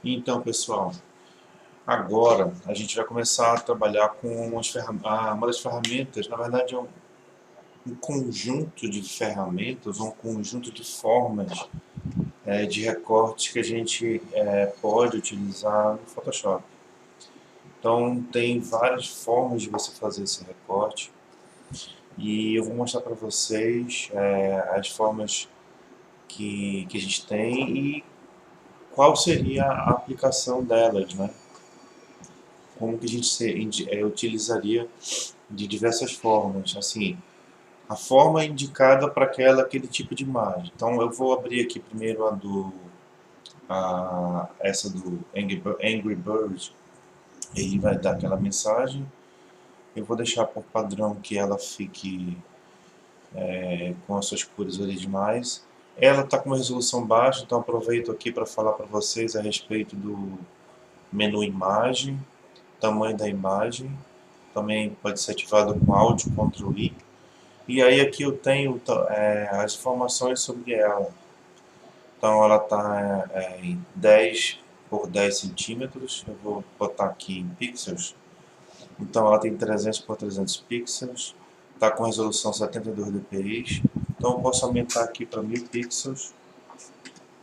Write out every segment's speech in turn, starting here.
Então, pessoal, agora a gente vai começar a trabalhar com uma das ferramentas, na verdade é um conjunto de ferramentas, um conjunto de formas de recortes que a gente pode utilizar no Photoshop. Então, tem várias formas de você fazer esse recorte e eu vou mostrar para vocês as formas que a gente tem e qual seria a aplicação delas, né? Como que a gente utilizaria de diversas formas, assim, a forma indicada para aquele tipo de imagem. Então eu vou abrir aqui primeiro essa do Angry Bird, ele vai dar aquela mensagem. Eu vou deixar por padrão que ela fique com as suas cores originais. Ela está com uma resolução baixa, então aproveito aqui para falar para vocês a respeito do menu imagem, tamanho da imagem. Também pode ser ativado com áudio Ctrl I. E aí aqui eu tenho as informações sobre ela. Então ela está em 10 por 10 centímetros. Eu vou botar aqui em pixels. Então ela tem 300 por 300 pixels. Está com resolução 72 dpi. Então eu posso aumentar aqui para 1000 pixels.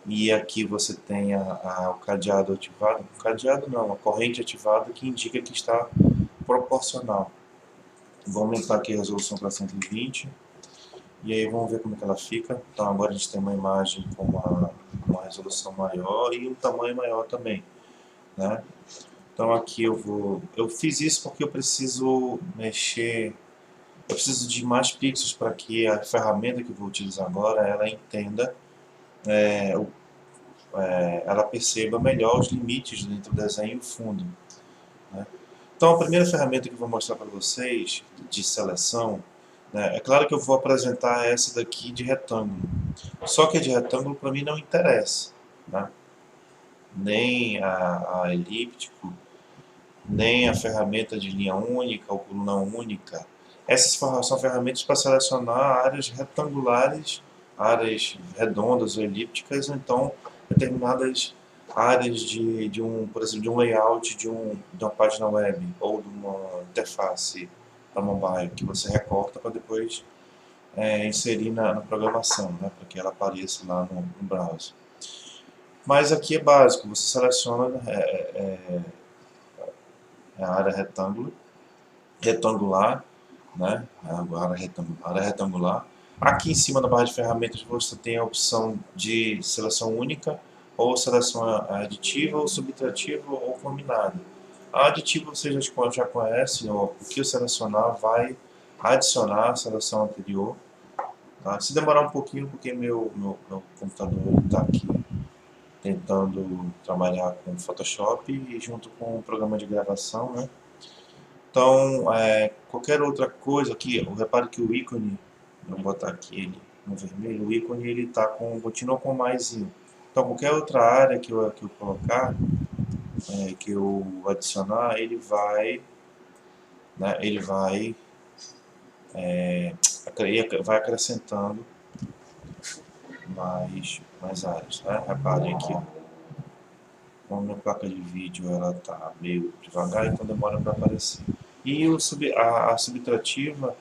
E aqui você tem o cadeado ativado. O cadeado não, a corrente ativada que indica que está proporcional. Vou aumentar aqui a resolução para 120. E aí vamos ver como é que ela fica. Então agora a gente tem uma imagem com uma resolução maior e um tamanho maior também, né? Então aqui eu fiz isso porque eu preciso mexer, eu preciso de mais pixels para que a ferramenta que eu vou utilizar agora, ela entenda, ela perceba melhor os limites entre o desenho e o fundo, né? Então a primeira ferramenta que eu vou mostrar para vocês, de seleção, né, é claro que eu vou apresentar essa daqui de retângulo. Só que a de retângulo para mim não interessa, né? Nem a elíptico, nem a ferramenta de linha única ou coluna única. Essas são ferramentas para selecionar áreas retangulares, áreas redondas ou elípticas, ou então determinadas áreas por exemplo, de um layout de uma página web ou de uma interface para mobile, que você recorta para depois inserir na programação, né, para que ela apareça lá no browser. Mas aqui é básico, você seleciona a área retangular, né, a área retangular. Aqui em cima da barra de ferramentas você tem a opção de seleção única, ou seleção aditiva, ou subtrativa, ou combinada. A aditiva você já conhece, o que eu selecionar vai adicionar a seleção anterior. Tá? Se demorar um pouquinho, porque meu computador está aqui tentando trabalhar com Photoshop e junto com o programa de gravação, né? Então, qualquer outra coisa aqui, repare que o ícone, vou botar aqui ele no vermelho, o ícone ele continua com maisinho. Então, qualquer outra área que eu colocar, que eu adicionar, vai acrescentando mais áreas, né? Reparem aqui, ó. Como a minha placa de vídeo ela está meio devagar, então demora para aparecer. E a subtrativa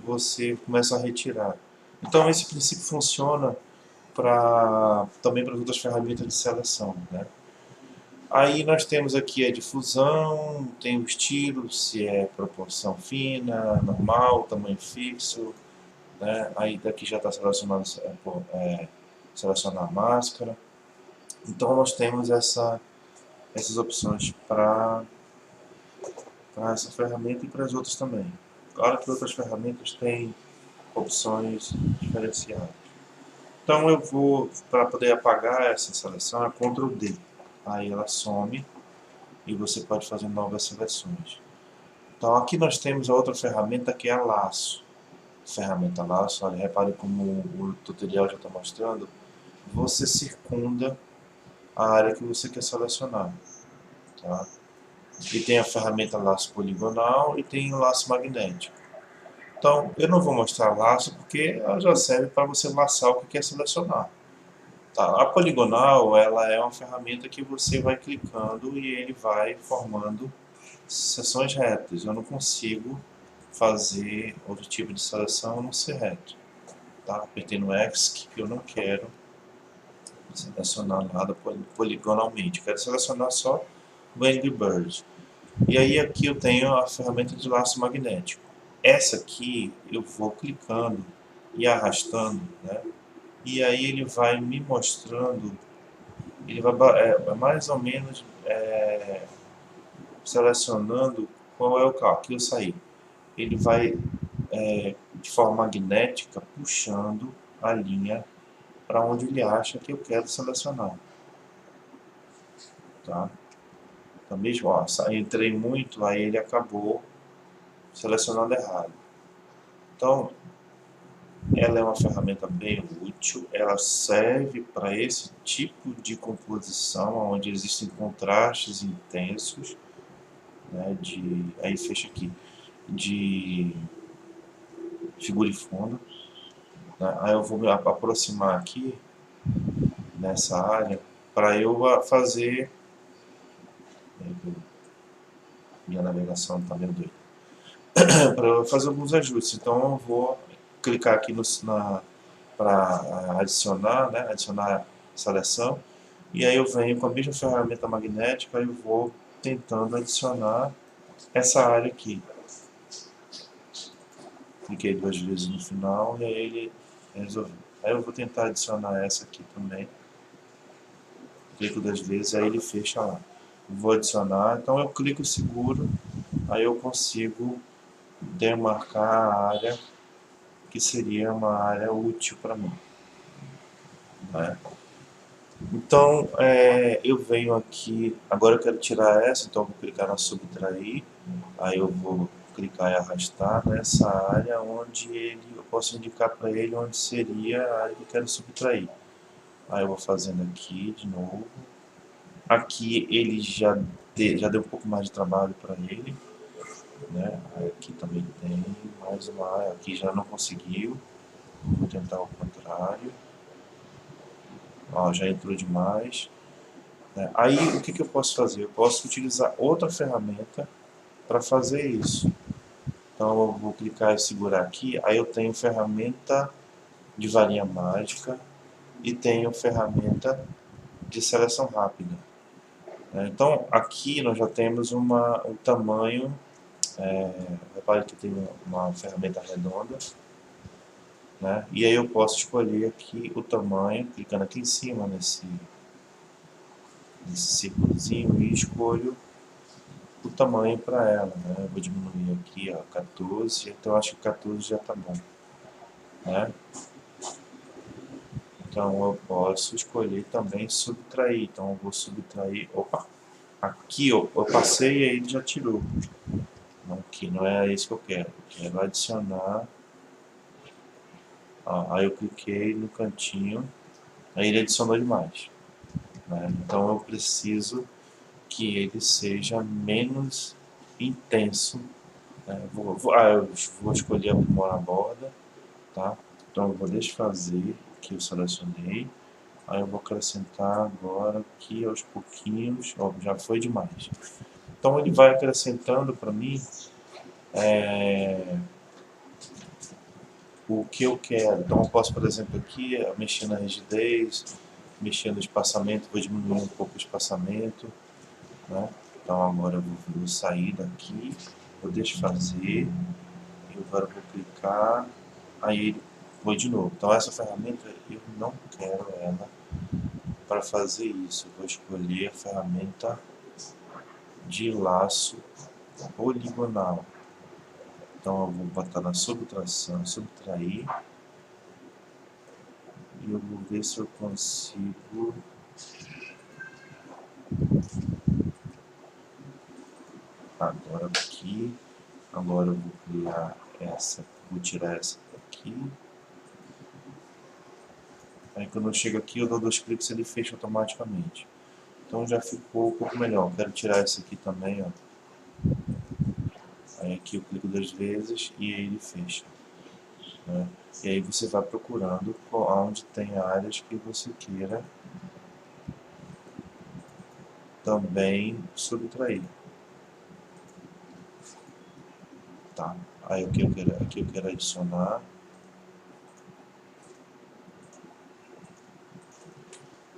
você começa a retirar. Então esse princípio funciona também para as outras ferramentas de seleção, né? Aí nós temos aqui a difusão, tem o estilo, se é proporção fina, normal, tamanho fixo, né? Aí daqui já está selecionado selecionar a máscara. Então nós temos essas opções para essa ferramenta e para as outras também. Claro que outras ferramentas têm opções diferenciadas. Então eu vou, para poder apagar essa seleção, é Ctrl D. Aí ela some e você pode fazer novas seleções. Então aqui nós temos a outra ferramenta que é a laço. Ferramenta laço, olha, repare como o tutorial já está mostrando, você circunda a área que você quer selecionar. Tá? E tem a ferramenta laço poligonal e tem o laço magnético. Então, eu não vou mostrar laço porque ela já serve para você laçar o que quer selecionar. Tá. A poligonal, ela é uma ferramenta que você vai clicando e ele vai formando seções retas. Eu não consigo fazer outro tipo de seleção a não ser reto. Tá? Apertei no X, que eu não quero selecionar nada poligonalmente. Eu quero selecionar só o Angry Bird. E aí aqui eu tenho a ferramenta de laço magnético. Essa aqui eu vou clicando e arrastando, né? E aí ele vai me mostrando, ele vai mais ou menos selecionando qual é o carro que eu saí. Ele vai de forma magnética puxando a linha para onde ele acha que eu quero selecionar. Tá? Então, mesmo, ó, entrei muito, aí ele acabou selecionando errado. Então, ela é uma ferramenta bem útil, ela serve para esse tipo de composição, onde existem contrastes intensos, né, aí fecha aqui, de figura e fundo. Né, aí eu vou me aproximar aqui, nessa área, para eu fazer... Minha navegação está meio doida. Para fazer alguns ajustes. Então eu vou clicar aqui para adicionar, né, adicionar seleção, e aí eu venho com a mesma ferramenta magnética e vou tentando adicionar essa área aqui. Cliquei 2 vezes no final e aí ele resolveu. Aí eu vou tentar adicionar essa aqui também. Clico 2 vezes, aí ele fecha lá. Vou adicionar, então eu clico seguro, aí eu consigo demarcar a área que seria uma área útil para mim. Né? Então, eu venho aqui, agora eu quero tirar essa, então eu vou clicar na subtrair, aí eu vou clicar e arrastar nessa área onde eu posso indicar para ele onde seria a área que eu quero subtrair. Aí eu vou fazendo aqui de novo. Aqui ele já deu um pouco mais de trabalho para ele, né? Aqui também tem mais uma área, aqui já não conseguiu, vou tentar o contrário. Ó, já entrou demais. Aí o que eu posso fazer? Eu posso utilizar outra ferramenta para fazer isso. Então eu vou clicar e segurar aqui, aí eu tenho ferramenta de varinha mágica e tenho ferramenta de seleção rápida. Então aqui nós já temos um tamanho, repare que tem uma ferramenta redonda, né? E aí eu posso escolher aqui o tamanho, clicando aqui em cima nesse círculozinho e escolho o tamanho para ela, né? Eu vou diminuir aqui, ó, 14, então acho que 14 já está bom, né? Então eu posso escolher também subtrair, então eu vou subtrair, opa, aqui eu passei e aí ele já tirou, não, aqui não é isso que eu quero adicionar, ó, aí eu cliquei no cantinho, aí ele adicionou demais, né? Então eu preciso que ele seja menos intenso. Eu vou escolher aprimorar a borda, tá? Então eu vou desfazer o que eu selecionei, aí eu vou acrescentar agora aqui aos pouquinhos, ó, já foi demais. Então ele vai acrescentando para mim o que eu quero. Então eu posso, por exemplo, aqui mexer na rigidez, mexer no espaçamento, vou diminuir um pouco o espaçamento, né? Então agora eu vou sair daqui, vou desfazer, e agora eu vou clicar, aí ele foi de novo. Então essa ferramenta eu não quero ela para fazer isso. Eu vou escolher a ferramenta de laço poligonal. Então eu vou botar na subtração, subtrair, e eu vou ver se eu consigo agora aqui. Agora eu vou criar essa, vou tirar essa daqui. Aí quando eu chego aqui, eu dou 2 cliques e ele fecha automaticamente. Então já ficou um pouco melhor. Quero tirar esse aqui também, ó. Aí aqui eu clico 2 vezes e ele fecha. né? E aí você vai procurando onde tem áreas que você queira também subtrair, tá? Aí aqui eu quero adicionar,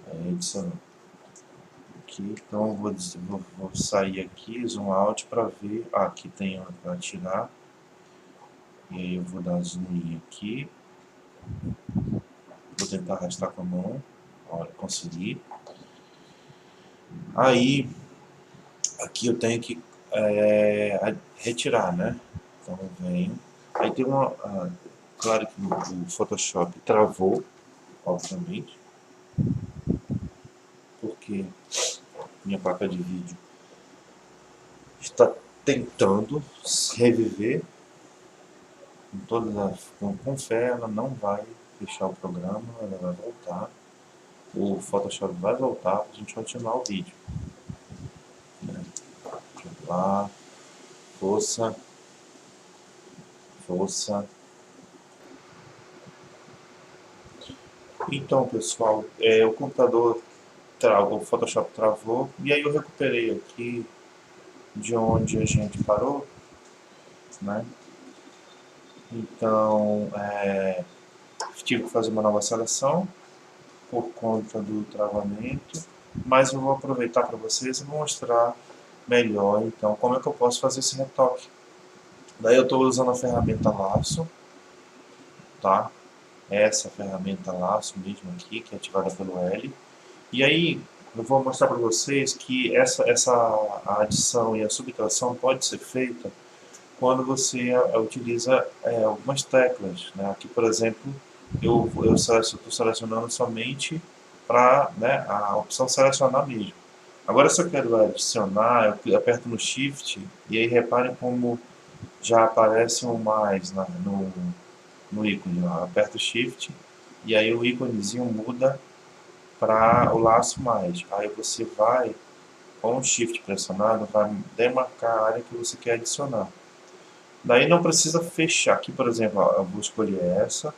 aí adicionar aqui, então eu vou sair aqui, zoom out para ver, aqui tem para tirar, e aí eu vou dar zoom in aqui, vou tentar arrastar com a mão, olha, consegui. Aí, aqui eu tenho que retirar, né? Então eu venho. Aí tem uma. Claro que o Photoshop travou, obviamente, porque minha placa de vídeo está tentando reviver com fé, ela não vai fechar o programa, ela vai voltar. O Photoshop vai voltar para a gente continuar o vídeo. Né? Deixa eu lá. Força. Força. Então, pessoal, o computador travou, o Photoshop travou, e aí eu recuperei aqui de onde a gente parou, né? Então, tive que fazer uma nova seleção por conta do travamento, mas eu vou aproveitar para vocês e vou mostrar melhor, então, como é que eu posso fazer esse retoque. Daí eu estou usando a ferramenta laço, tá? Essa ferramenta laço mesmo aqui, que é ativada pelo L. E aí, eu vou mostrar para vocês que a adição e a subtração pode ser feita quando você utiliza algumas teclas. Né? Aqui, por exemplo, eu estou selecionando somente para, né, a opção selecionar mesmo. Agora, se eu quero adicionar, eu aperto no Shift e aí reparem como já aparece um mais no ícone. Eu aperto Shift e aí o íconezinho muda para o laço mais. Aí você vai, com o Shift pressionado, vai demarcar a área que você quer adicionar. Daí não precisa fechar. Aqui, por exemplo, ó, eu vou escolher essa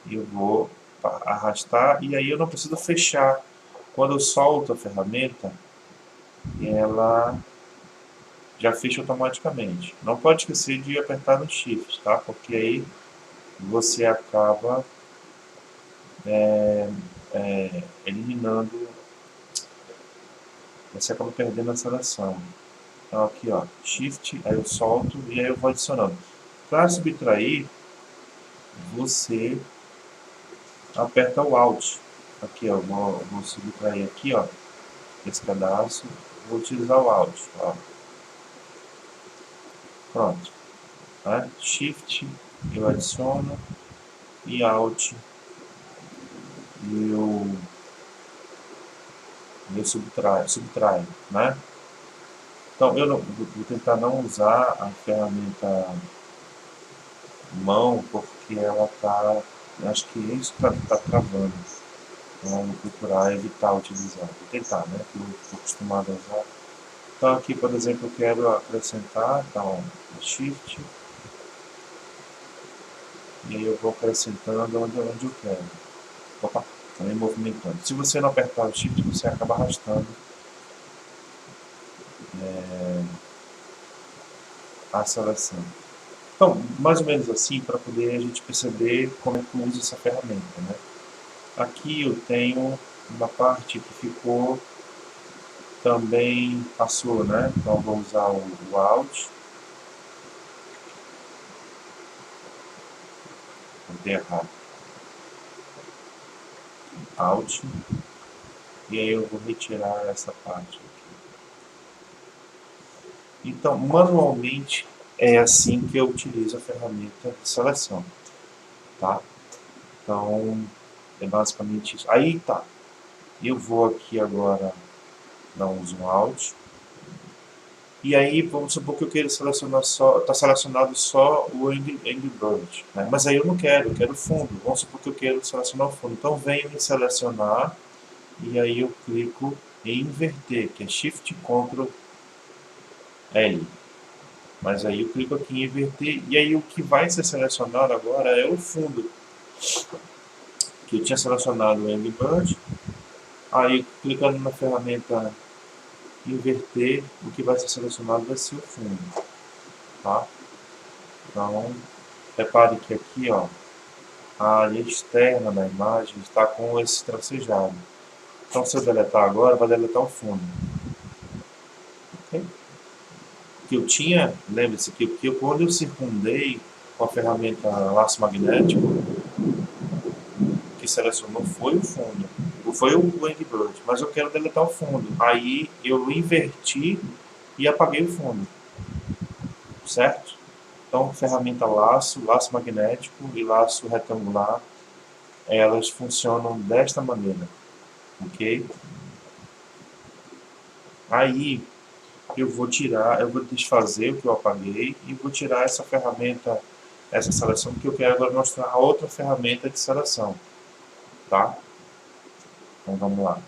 e eu vou arrastar e aí eu não preciso fechar. Quando eu solto a ferramenta, ela já fecha automaticamente. Não pode esquecer de apertar no Shift, tá? Porque aí você acaba eliminando, você acaba perdendo a seleção. Então aqui, ó, Shift, aí eu solto e aí eu vou adicionando. Para subtrair, você aperta o Alt. Aqui, ó, vou subtrair aqui, ó, esse pedaço, vou utilizar o Alt, ó. Pronto. Né? Shift, eu adiciono, e Alt, eu subtraio, né? Então, eu vou tentar não usar a ferramenta mão, porque ela tá, acho que isso tá travando. Então, eu vou procurar evitar utilizar. Vou tentar, né? Que eu estou acostumado a usar. Então, aqui, por exemplo, eu quero acrescentar, então, Shift, e aí eu vou acrescentando onde eu quero. Opa, também movimentando. Se você não apertar o Shift, você acaba arrastando a seleção. Então, mais ou menos assim, para poder a gente perceber como é que usa essa ferramenta, né? Aqui eu tenho uma parte que ficou, também passou, né? Então vou usar o Alt, vou errado, Alt, e aí eu vou retirar essa parte aqui. Então, manualmente, é assim que eu utilizo a ferramenta de seleção, tá? Então, é basicamente isso. Aí tá, eu vou aqui agora dar um zoom out. E aí, vamos supor que eu queira selecionar só, está selecionado só o Angry Bird, né? Mas aí eu quero fundo. Vamos supor que eu quero selecionar o fundo. Então, venho em selecionar e aí eu clico em inverter, que é Shift Ctrl L. Mas aí eu clico aqui em inverter, e aí o que vai ser selecionado agora é o fundo, que eu tinha selecionado o Angry Bird. Aí clicando na ferramenta inverter, o que vai ser selecionado vai ser o fundo, tá? Então, repare que aqui, ó, a área externa da imagem está com esse tracejado. Então, se eu deletar agora, vai deletar o fundo. Okay? Que eu tinha, lembre-se que quando eu circundei com a ferramenta laço magnético, que selecionou foi o fundo, foi o Angry Bird, mas eu quero deletar o fundo. Aí eu inverti e apaguei o fundo, certo? Então, ferramenta laço, laço magnético e laço retangular, elas funcionam desta maneira, ok? Aí eu vou tirar, eu vou desfazer o que eu apaguei e vou tirar essa ferramenta, essa seleção, que eu quero agora mostrar a outra ferramenta de seleção, tá? Então vamos lá.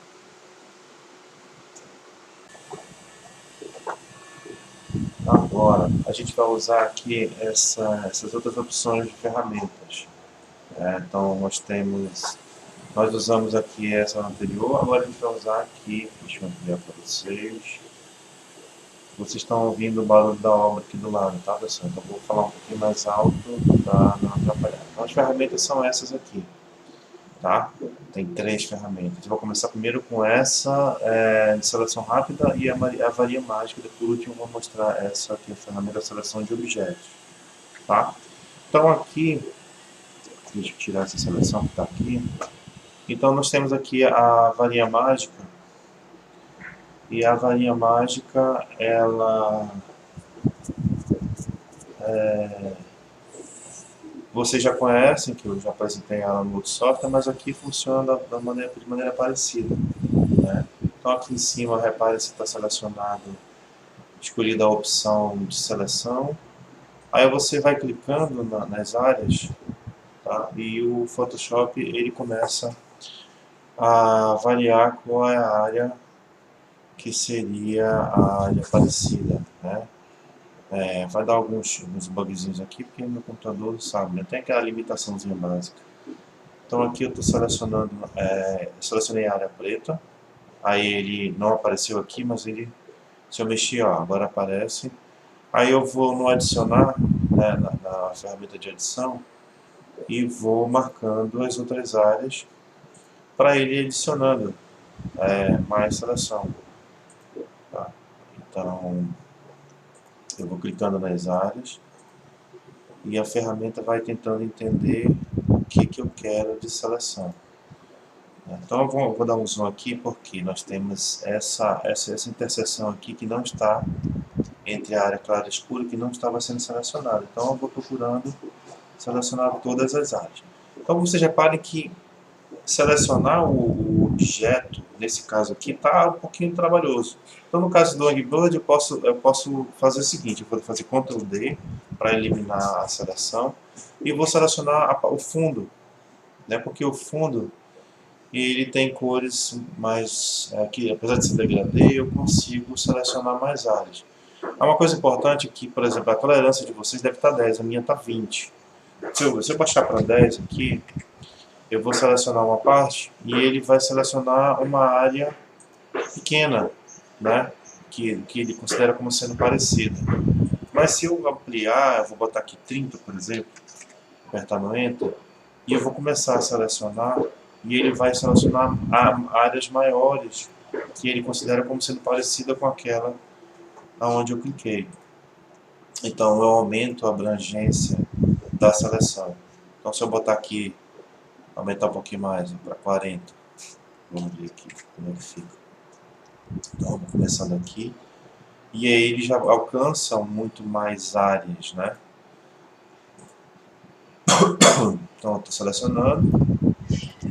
Agora a gente vai usar aqui essas outras opções de ferramentas. Então nós usamos aqui essa anterior, agora a gente vai usar aqui, deixa eu ampliar para vocês. Vocês estão ouvindo o barulho da obra aqui do lado, tá, pessoal? Então eu vou falar um pouquinho mais alto para não atrapalhar. Então as ferramentas são essas aqui, tá? Tem 3 ferramentas. Eu vou começar primeiro com essa de seleção rápida e a varia mágica. Por último eu vou mostrar essa aqui, a ferramenta de seleção de objetos, tá? Então aqui, deixa eu tirar essa seleção que está aqui. Então nós temos aqui a varinha mágica, e a varinha mágica, ela vocês já conhecem, que eu já apresentei ela no outro software, mas aqui funciona de maneira parecida, né? Então aqui em cima, repare se está selecionado, escolhida a opção de seleção, aí você vai clicando nas áreas, tá? E o Photoshop ele começa a variar qual é a área que seria a área parecida, né? Vai dar alguns bugzinhos aqui, porque meu computador sabe, né? Tem aquela limitaçãozinha básica. Então aqui eu estou selecionando, selecionei a área preta, aí ele não apareceu aqui, mas ele, se eu mexer, ó, agora aparece. Aí eu vou no adicionar, né, na ferramenta de adição, e vou marcando as outras áreas para ele ir adicionando mais seleção, tá? Então eu vou clicando nas áreas e a ferramenta vai tentando entender o que eu quero de seleção. Então eu vou dar um zoom aqui porque nós temos essa interseção aqui que não está entre a área clara e escura, que não estava sendo selecionada. Então eu vou procurando selecionar todas as áreas. Então vocês reparem que selecionar o objeto, nesse caso aqui, está um pouquinho trabalhoso. Então no caso do Angry Bird eu posso fazer o seguinte, eu vou fazer Ctrl D para eliminar a seleção e vou selecionar o fundo, né, porque o fundo ele tem cores mais, que apesar de ser degradê, eu consigo selecionar mais áreas. Há uma coisa importante que, por exemplo, a tolerância de vocês deve estar 10, a minha está 20. Se eu baixar para 10 aqui, eu vou selecionar uma parte e ele vai selecionar uma área pequena, né, que ele considera como sendo parecida. Mas se eu ampliar, eu vou botar aqui 30, por exemplo, apertar no Enter, e eu vou começar a selecionar, e ele vai selecionar áreas maiores, que ele considera como sendo parecida com aquela onde eu cliquei. Então eu aumento a abrangência da seleção. Então se eu botar aqui, aumentar um pouquinho mais, para 40, vamos ver aqui como é que fica. Então vamos começando aqui, e aí ele já alcança muito mais áreas, né? Então estou selecionando,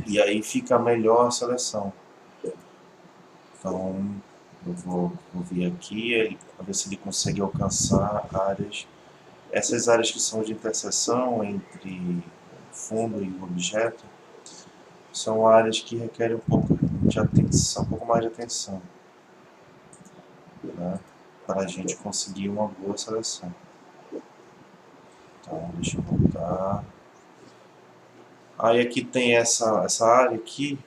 e aí fica melhor a seleção. Então eu vou vir aqui para ver se ele consegue alcançar áreas. Essas áreas que são de interseção entre o fundo e o objeto são áreas que requerem um pouco de atenção, um pouco mais de atenção, né, para a gente conseguir uma boa seleção. Então, deixa eu voltar. Aí aqui tem essa área aqui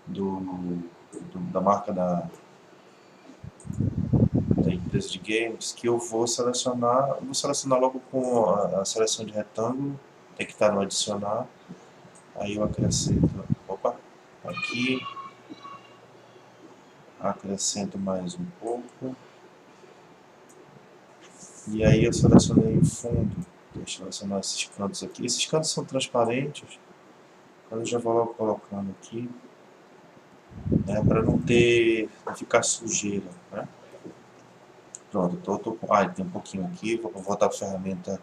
da marca da empresa de games, que eu vou selecionar logo com a seleção de retângulo, tem que estar no adicionar. Aí eu acrescento, opa, aqui, acrescento mais um pouco. E aí eu selecionei o fundo. Deixa eu selecionar esses cantos aqui. Esses cantos são transparentes. Eu já vou logo colocando aqui, né, para não ficar sujeira, né? Pronto, tem um pouquinho aqui. Vou voltar para a ferramenta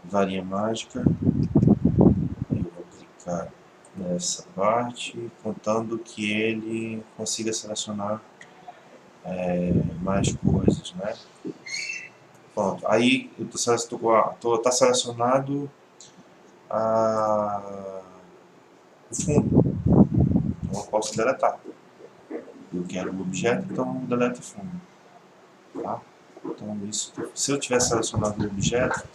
varinha mágica. Eu vou clicar nessa parte, contando que ele consiga selecionar mais coisas, né? Pronto, aí tá selecionado o fundo, então eu posso deletar. Eu quero o objeto, então delete o fundo. Tá? Então, se eu tivesse selecionado o objeto,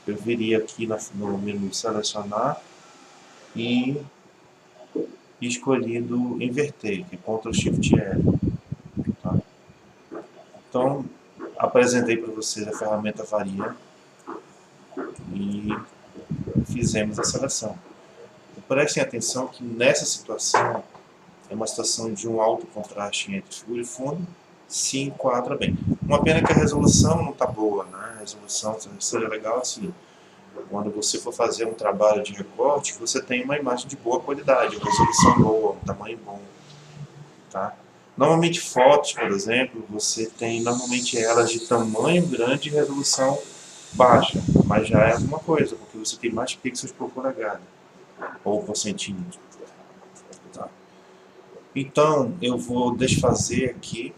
eu viria aqui no menu selecionar e escolhido inverter, que é Ctrl Shift L. Tá? Então, apresentei para vocês a ferramenta varia e fizemos a seleção. Prestem atenção que nessa situação é uma situação de um alto contraste entre figura e fundo, se enquadra bem. Uma pena que a resolução não está boa, né? A resolução seria legal assim, quando você for fazer um trabalho de recorte, você tem uma imagem de boa qualidade, uma resolução boa, um tamanho bom, tá? Normalmente fotos, por exemplo, você tem normalmente elas de tamanho grande e resolução baixa, mas já é alguma coisa, porque você tem mais pixels por polegada ou por centímetro. Tá? Então, eu vou desfazer aqui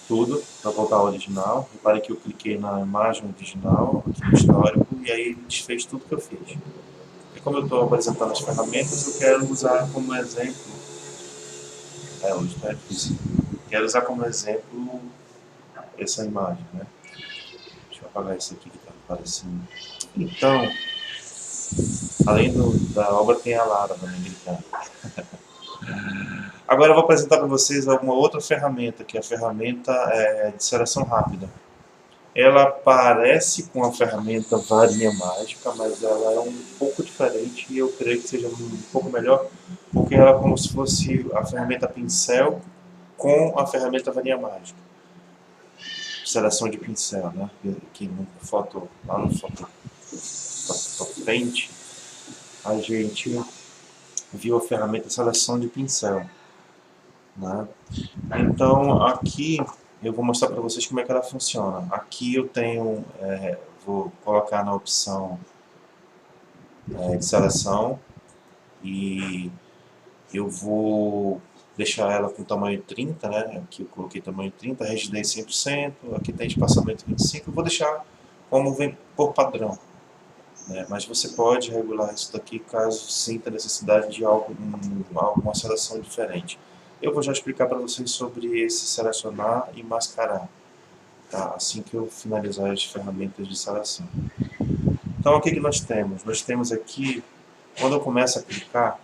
tudo para voltar ao original. Repare que eu cliquei na imagem original, aqui no histórico, e aí ele desfez tudo que eu fiz. E como eu estou apresentando as ferramentas, eu quero usar como exemplo. Hoje está difícil. Quero usar como exemplo essa imagem, né? Deixa eu apagar isso aqui que está aparecendo. Então, além da obra, tem a Lara também gritando. Agora eu vou apresentar para vocês uma outra ferramenta, que é a ferramenta de seleção rápida. Ela parece com a ferramenta varinha mágica, mas ela é um pouco diferente e eu creio que seja um pouco melhor, porque ela é como se fosse a ferramenta pincel com a ferramenta varinha mágica. Seleção de pincel, né? Aqui no lá no Photo Paint, a gente viu a ferramenta seleção de pincel, né? Então aqui eu vou mostrar para vocês como é que ela funciona. Aqui eu tenho, vou colocar na opção de seleção e eu vou deixar ela com tamanho 30, né? Aqui eu coloquei tamanho 30, rigidez 100%, aqui tem espaçamento 25, eu vou deixar como vem por padrão. Mas você pode regular isso daqui caso sinta necessidade de alguma seleção diferente. Eu vou já explicar para vocês sobre esse selecionar e mascarar, tá? Assim que eu finalizar as ferramentas de seleção. Então o que nós temos? Nós temos aqui, quando eu começo a clicar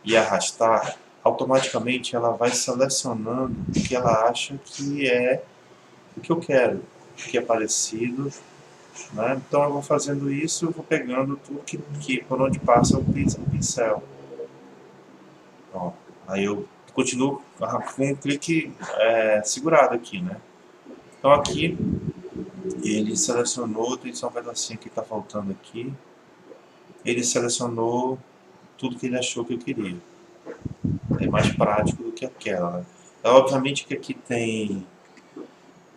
e arrastar, automaticamente ela vai selecionando o que ela acha que é o que eu quero, o que é parecido. Né? Então eu vou fazendo isso, eu vou pegando tudo que por onde passa o pincel. Ó, aí eu continuo com um clique segurado aqui, né? Então aqui ele selecionou, tem só um pedacinho que está faltando aqui. Ele selecionou tudo que ele achou que eu queria. É mais prático do que aquela, né? Então, obviamente que aqui tem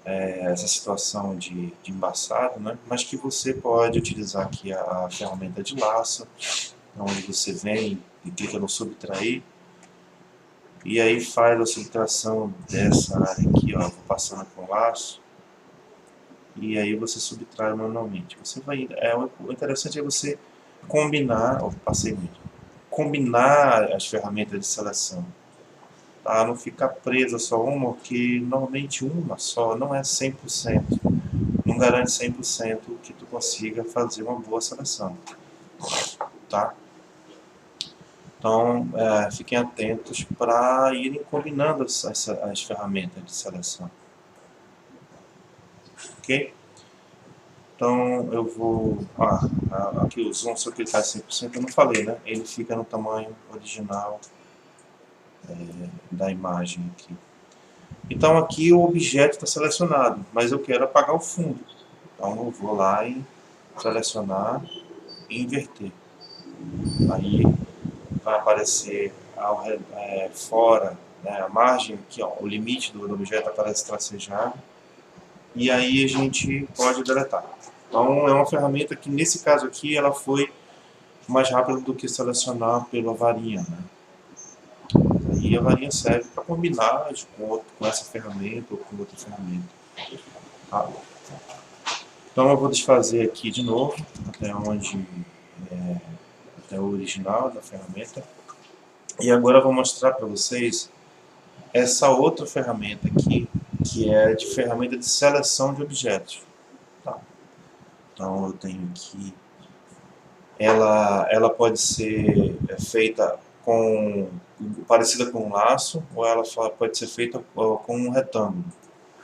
essa situação de embaçado, né? Mas que você pode utilizar aqui a ferramenta de laço, onde você vem e clica no subtrair, e aí faz a subtração dessa área aqui, ó, vou passando com o laço, e aí você subtrai manualmente. Você vai, o interessante é você combinar, combinar as ferramentas de seleção. tá? Não ficar presa só uma, porque normalmente uma só não é 100%. Não garante 100% que tu consiga fazer uma boa seleção, tá? Então, fiquem atentos para irem combinando as ferramentas de seleção, ok? Então, eu vou... aqui o zoom, se eu clicar em 100%, eu não falei, né? Ele fica no tamanho original da imagem aqui. Então, aqui o objeto está selecionado, mas eu quero apagar o fundo. Então, eu vou lá em selecionar e inverter. Aí vai aparecer fora, né, a margem aqui, ó, o limite do objeto aparece tracejado, e aí a gente pode deletar. Então é uma ferramenta que nesse caso aqui ela foi mais rápida do que selecionar pela varinha, né? Aí a varinha serve para combinar com essa ferramenta ou com outra ferramenta. Tá? Então eu vou desfazer aqui de novo até o original da ferramenta. E agora eu vou mostrar para vocês essa outra ferramenta aqui, que é de ferramenta de seleção de objetos. Tá? Então eu tenho aqui, ela pode ser feita parecida com um laço, ou ela pode ser feita com um retângulo.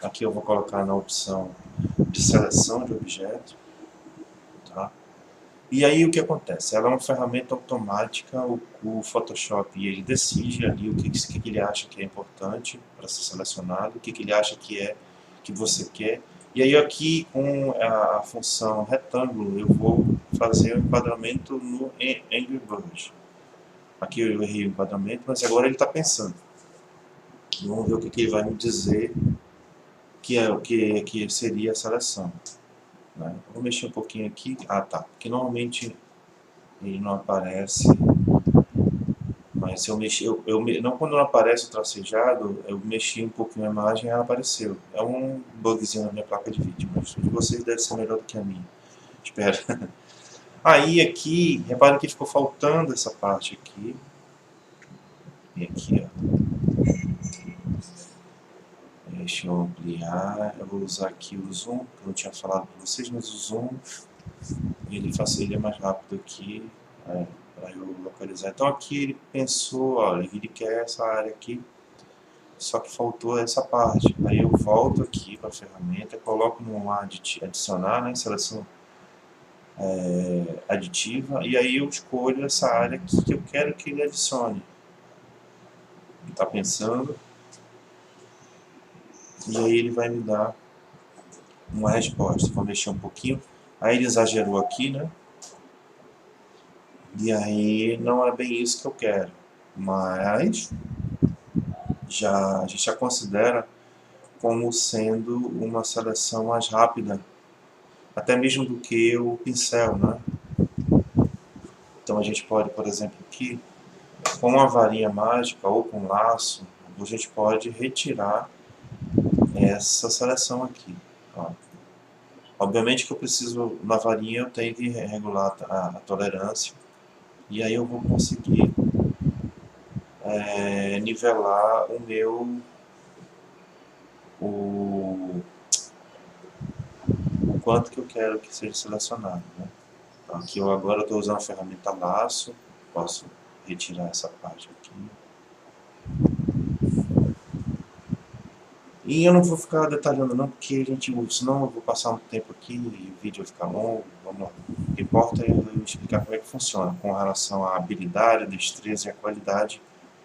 Aqui eu vou colocar na opção de seleção de objeto. Tá? E aí o que acontece? Ela é uma ferramenta automática, o Photoshop ele decide ali o que ele acha que é importante para ser selecionado, o que ele acha que você quer. E aí aqui com a função retângulo eu vou fazer o enquadramento no Angry Bird. Aqui eu errei o enquadramento, mas agora ele está pensando. Vamos ver o que ele vai me dizer que seria a seleção. Né? Vou mexer um pouquinho aqui. Ah, tá. Porque normalmente ele não aparece. Mas se eu mexer, não, quando não aparece o tracejado, eu mexi um pouquinho a imagem e ela apareceu. É um bugzinho na minha placa de vídeo, mas de vocês deve ser melhor do que a minha. Espero. Aí aqui, reparem que ficou faltando essa parte aqui. E aqui, ó. Deixa eu ampliar. Eu vou usar aqui o zoom, que eu não tinha falado para vocês, mas o zoom ele é mais rápido aqui. Para eu localizar. Então aqui ele pensou, olha, ele quer essa área aqui, só que faltou essa parte. Aí eu volto aqui para a ferramenta, coloco no adicionar, né, seleção aditiva, e aí eu escolho essa área aqui que eu quero que ele adicione. Ele está pensando, e aí ele vai me dar uma resposta. Vou mexer um pouquinho, aí ele exagerou aqui, né? E aí não é bem isso que eu quero, mas a gente já considera como sendo uma seleção mais rápida, até mesmo do que o pincel, né? Então a gente pode, por exemplo, aqui, com uma varinha mágica ou com um laço, a gente pode retirar essa seleção aqui. Ó. Obviamente que eu preciso, na varinha eu tenho que regular a tolerância, e aí eu vou conseguir nivelar o quanto que eu quero que seja selecionado, né? Então, aqui eu agora estou usando a ferramenta laço, posso retirar essa parte aqui. E eu não vou ficar detalhando não, porque senão eu vou passar um tempo aqui e o vídeo vai ficar longo. Vamos lá. O que importa é eu explicar como é que funciona com relação à habilidade, a destreza e a qualidade.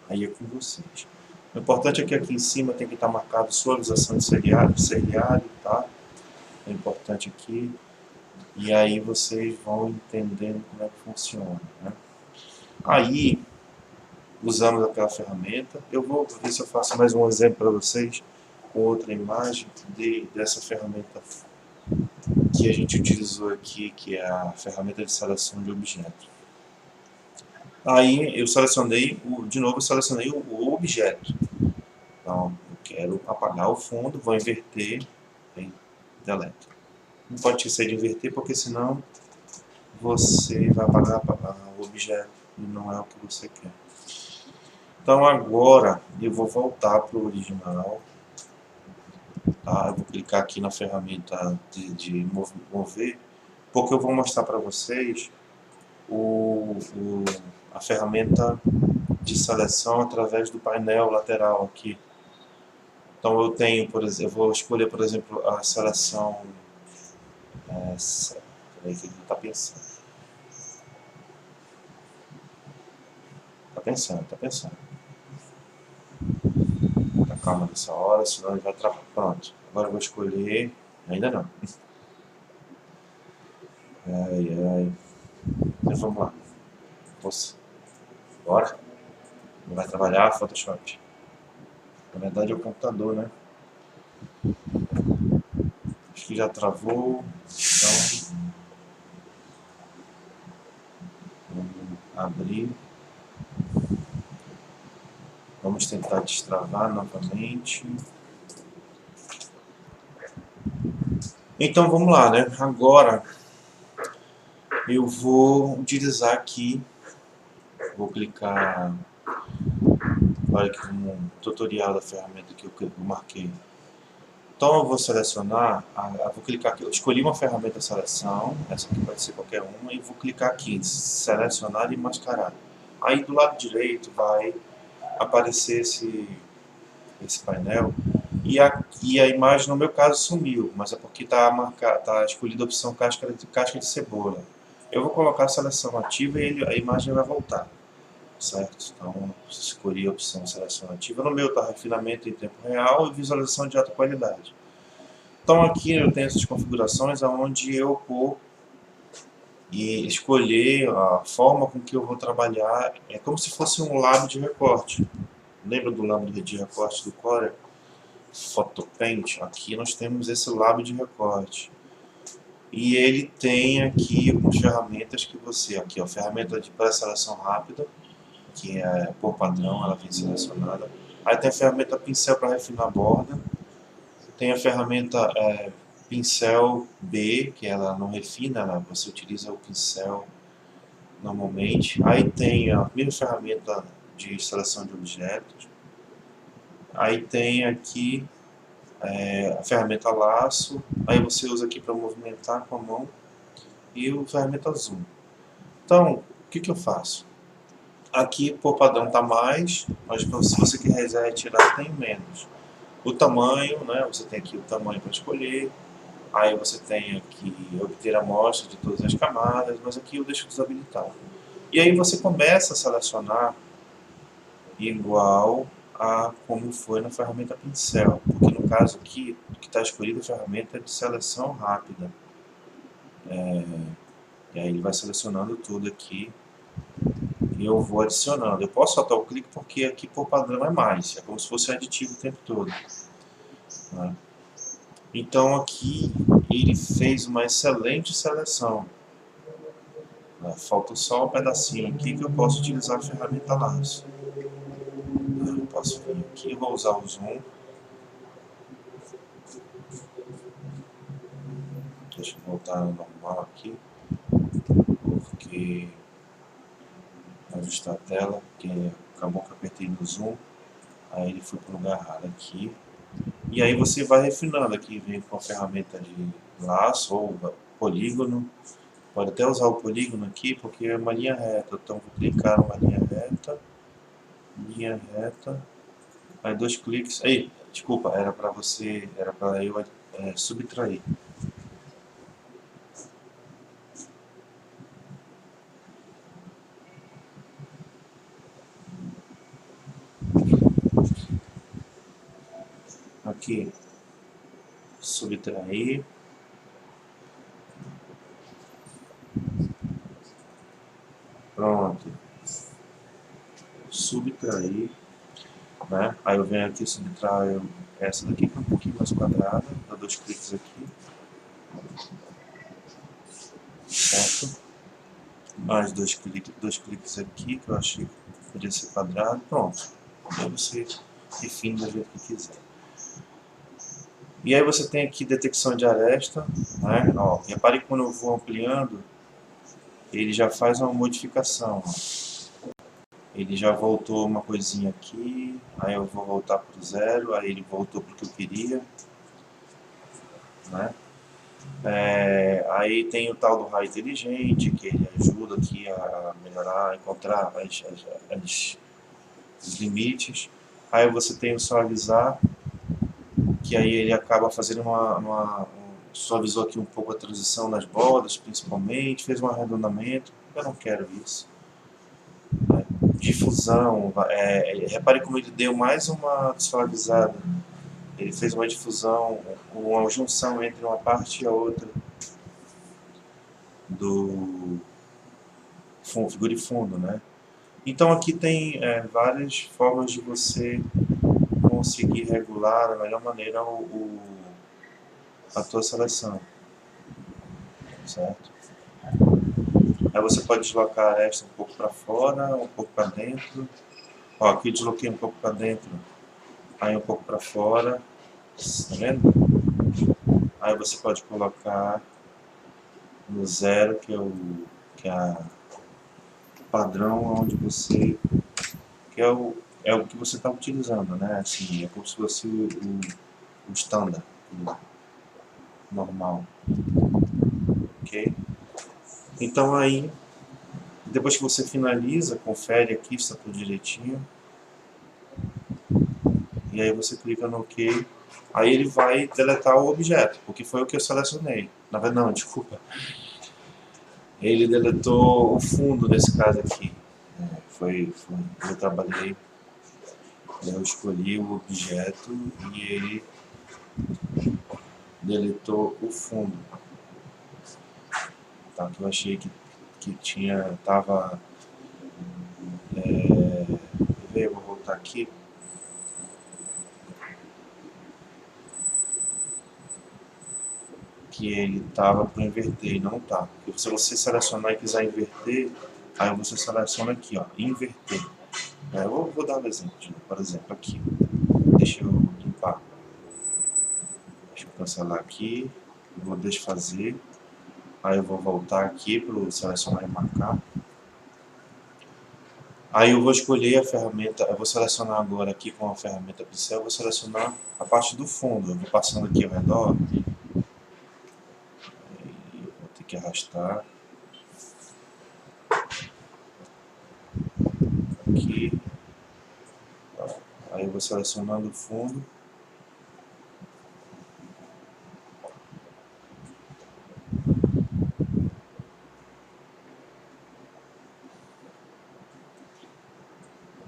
Aí é com vocês. O importante é que aqui em cima tem que estar marcado suavização de seriado, tá? É importante aqui. E aí vocês vão entendendo como é que funciona, né? Aí, usamos aquela ferramenta. Eu vou ver se eu faço mais um exemplo para vocês com outra imagem dessa ferramenta que a gente utilizou aqui, que é a ferramenta de seleção de objetos. Aí eu selecionei, de novo eu selecionei o objeto. Então, eu quero apagar o fundo, vou inverter, bem, delete. Não pode esquecer de inverter, porque senão você vai apagar o objeto e não é o que você quer. Então agora eu vou voltar para o original, tá? Eu vou clicar aqui na ferramenta de mover, porque eu vou mostrar para vocês a ferramenta de seleção através do painel lateral aqui. Então eu tenho, por exemplo, eu vou escolher, por exemplo, a seleção. Peraí que ele está pensando. Tá pensando. Tá calma nessa hora, senão ele vai travar. Pronto. Agora eu vou escolher. Ainda não. Ai. Então vamos lá. Bora. Não vai trabalhar Photoshop. Na verdade é o computador, né? Acho que já travou. Então, vamos abrir. Vamos tentar destravar novamente. Então vamos lá, né? Agora eu vou utilizar aqui. Vou clicar. Olha aqui um tutorial da ferramenta que eu marquei. Então eu vou selecionar, vou clicar aqui, eu escolhi uma ferramenta de seleção, essa aqui pode ser qualquer uma, e vou clicar aqui em selecionar e mascarar. Aí do lado direito vai aparecer esse painel e a imagem no meu caso sumiu, mas é porque tá escolhida a opção casca de cebola. Eu vou colocar a seleção ativa e a imagem vai voltar. Certo? Então, escolhi a opção seleção ativa. No meu está refinamento em tempo real e visualização de alta qualidade. Então aqui eu tenho essas configurações onde eu vou escolher a forma com que eu vou trabalhar. É como se fosse um lábio de recorte. Lembra do lábio de recorte do Corel? Photopaint. Aqui nós temos esse lábio de recorte. E ele tem aqui algumas ferramentas que você... Aqui, ó, ferramenta de pré-seleção rápida, que é por padrão, ela vem selecionada. Aí tem a ferramenta pincel para refinar a borda. Tem a ferramenta pincel B, que ela não refina, você utiliza o pincel normalmente. Aí tem a mesma ferramenta de seleção de objetos. Aí tem aqui a ferramenta laço. Aí você usa aqui para movimentar com a mão. E a ferramenta zoom. Então, o que eu faço? Aqui por padrão está mais, mas se você quiser retirar tem menos. O tamanho, né? Você tem aqui o tamanho para escolher. Aí você tem aqui obter a amostra de todas as camadas, mas aqui eu deixo desabilitado. E aí você começa a selecionar igual a como foi na ferramenta pincel, porque no caso aqui, o que está escolhido é a ferramenta de seleção rápida. E aí ele vai selecionando tudo aqui e eu vou adicionando. Eu posso soltar o clique porque aqui por padrão é mais, é como se fosse aditivo o tempo todo. Né? Então aqui ele fez uma excelente seleção. Falta só um pedacinho aqui que eu posso utilizar a ferramenta laço. Eu posso vir aqui, vou usar o zoom. Deixa eu voltar ao normal aqui, porque ajustar a tela, porque acabou que eu apertei no zoom, aí ele foi para o lugar errado aqui. E aí você vai refinando aqui, vem com a ferramenta de laço ou polígono. Pode até usar o polígono aqui, porque é uma linha reta. Então vou clicar numa linha reta, aí 2 cliques. Aí, desculpa, era para eu subtrair. Aqui, subtrair. Pronto. Subtrair. Né? Aí eu venho aqui, subtraio essa daqui, que é um pouquinho mais quadrada. Dá 2 cliques aqui. Certo? Mais 2 cliques aqui, que eu achei que podia ser quadrado. Pronto. Aí você refina do jeito que quiser. E aí você tem aqui detecção de aresta, né? Ó, repare que quando eu vou ampliando, ele já faz uma modificação. Ó. Ele já voltou uma coisinha aqui, aí eu vou voltar para o zero, aí ele voltou para o que eu queria, né? Aí tem o tal do raio inteligente, que ele ajuda aqui a melhorar, a encontrar os limites. Aí você tem o suavizar, que aí ele acaba fazendo suavizou aqui um pouco a transição nas bordas, principalmente, fez um arredondamento. Eu não quero isso. Difusão, repare como ele deu mais uma suavizada. Ele fez uma difusão, uma junção entre uma parte e a outra do figura e fundo, né? Então aqui tem várias formas de você conseguir regular da melhor maneira a tua seleção, certo? Aí você pode deslocar esta um pouco para fora, um pouco para dentro. Ó, aqui eu desloquei um pouco para dentro, aí um pouco para fora, tá vendo? Aí você pode colocar no zero, que é a padrão onde você, que é o que você está utilizando, né? Assim, é como se fosse o standard, o normal, ok? Então aí, depois que você finaliza, confere aqui se está tudo direitinho. E aí você clica no OK. Aí ele vai deletar o objeto, porque foi o que eu selecionei. Na verdade, não, desculpa. Ele deletou o fundo nesse caso aqui. Eu trabalhei, eu escolhi o objeto e ele deletou o fundo. Tá? Que eu achei que tinha, tava... eu vou voltar aqui. Que ele estava para inverter e não tá. Porque se você selecionar e quiser inverter, aí você seleciona aqui, ó, inverter. Eu vou dar um exemplo, por exemplo, aqui. Deixa eu limpar. Deixa eu cancelar aqui. Vou desfazer. Aí eu vou voltar aqui para o selecionar e marcar. Aí eu vou escolher a ferramenta, eu vou selecionar agora aqui com a ferramenta pincel, eu vou selecionar a parte do fundo. Eu vou passando aqui ao redor. Eu vou ter que arrastar. Aqui. Aí eu vou selecionando o fundo.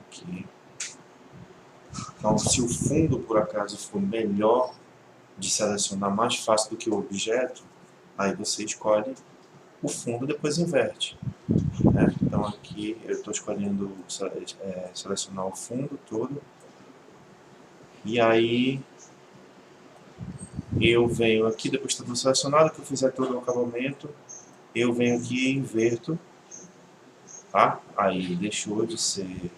Aqui. Então, se o fundo por acaso for melhor de selecionar, mais fácil do que o objeto, aí você escolhe o fundo e depois inverte. Né? Então aqui eu estou escolhendo selecionar o fundo todo. E aí eu venho aqui, depois de tudo selecionado, que eu fizer todo o acabamento, eu venho aqui e inverto. Tá? Aí deixou de ser...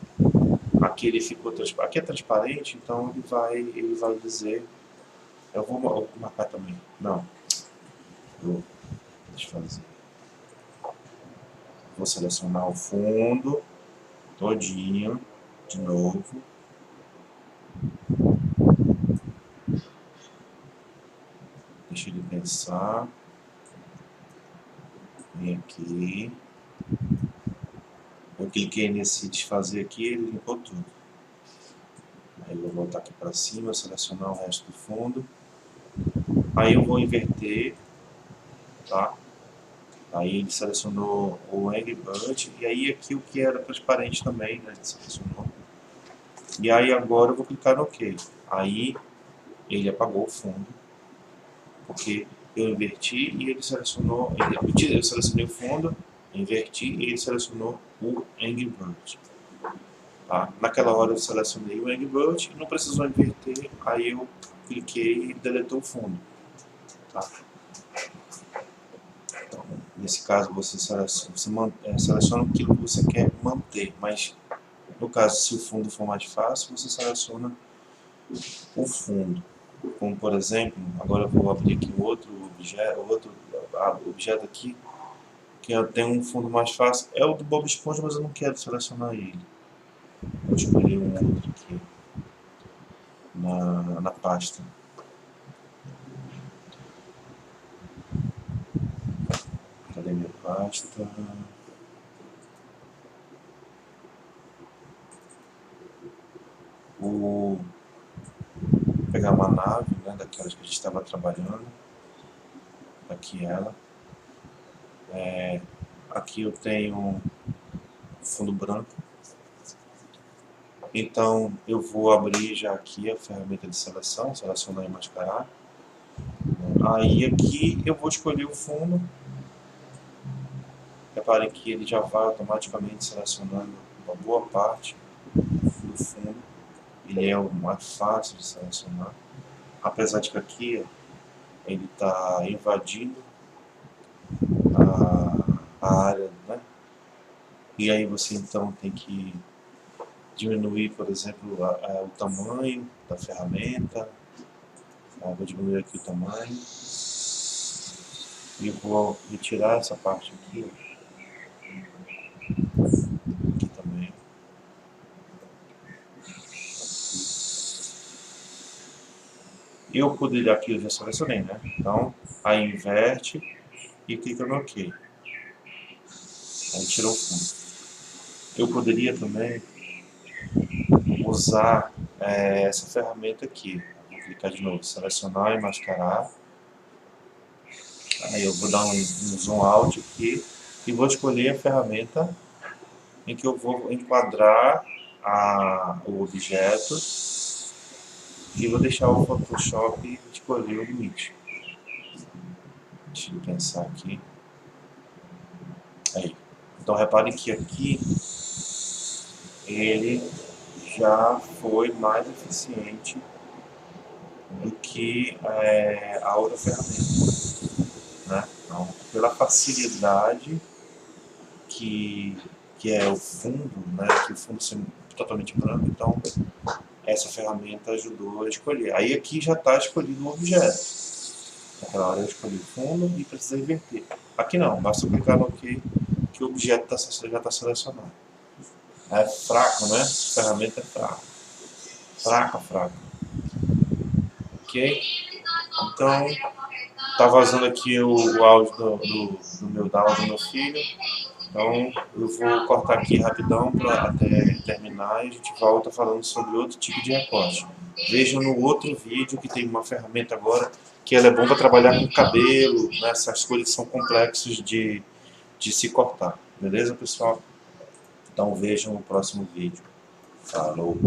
Aqui ele ficou transparente. Aqui é transparente, então ele vai dizer... Eu vou marcar também. Não. Deixa eu fazer. Vou selecionar o fundo todinho de novo. Deixa ele pensar. Vem aqui. Eu cliquei nesse desfazer aqui, ele limpou tudo. Aí eu vou voltar aqui para cima, selecionar o resto do fundo. Aí eu vou inverter, tá? Aí ele selecionou o Angry Bird, e aí aqui o que era transparente também, né? Ele selecionou. E aí agora eu vou clicar no OK. Aí ele apagou o fundo, porque eu inverti e ele selecionou, eu selecionei o fundo, inverti e ele selecionou o Angry Bird. Tá? Naquela hora eu selecionei o Angry Bird e não precisou inverter, aí eu cliquei e deletou o fundo. Tá? Então, nesse caso você seleciona aquilo que você quer manter, mas no caso, se o fundo for mais fácil, você seleciona o fundo. Como por exemplo, agora eu vou abrir aqui outro objeto aqui, que tem um fundo mais fácil. É o do Bob Esponja, mas eu não quero selecionar ele. Vou escolher um outro aqui na pasta. Cadê minha pasta? Vou pegar uma nave, né, daquelas que a gente estava trabalhando. Aqui ela. Aqui eu tenho fundo branco. Então eu vou abrir já aqui a ferramenta de seleção, selecionar e mascarar. Aí aqui eu vou escolher o fundo. Reparem que ele já vai automaticamente selecionando uma boa parte do fundo. Ele é o mais fácil de selecionar. Apesar de que aqui ele está invadindo a área, né? E aí você então tem que diminuir, por exemplo, o tamanho da ferramenta. Vou diminuir aqui o tamanho. E vou retirar essa parte aqui. Aqui também. Eu poderia, aqui eu já selecionei, né? Então, aí inverte e clica no OK. Aí tirou o fundo. Eu poderia também usar essa ferramenta aqui. Vou clicar de novo, selecionar e mascarar. Aí eu vou dar um zoom out aqui e vou escolher a ferramenta em que eu vou enquadrar o objeto e vou deixar o Photoshop escolher o limite. Deixa eu pensar aqui. Aí. Então reparem que aqui ele já foi mais eficiente do que a outra ferramenta, né? Então, pela facilidade que é o fundo, né? Que o fundo ser totalmente branco, então essa ferramenta ajudou a escolher. Aí aqui já está escolhido o objeto. Naquela hora eu escolhi o fundo e precisei inverter. Aqui não, basta clicar no OK que o objeto já está selecionado. É fraco, né? A ferramenta é fraca. Fraca. Ok? Então, tá vazando aqui o áudio do meu áudio do meu filho. Então, eu vou cortar aqui rapidão até terminar e a gente volta falando sobre outro tipo de recorte. Vejam no outro vídeo que tem uma ferramenta agora que ela é bom para trabalhar com cabelo, né, essas coisas que são complexas de se cortar. Beleza, pessoal? Então vejam o próximo vídeo. Falou!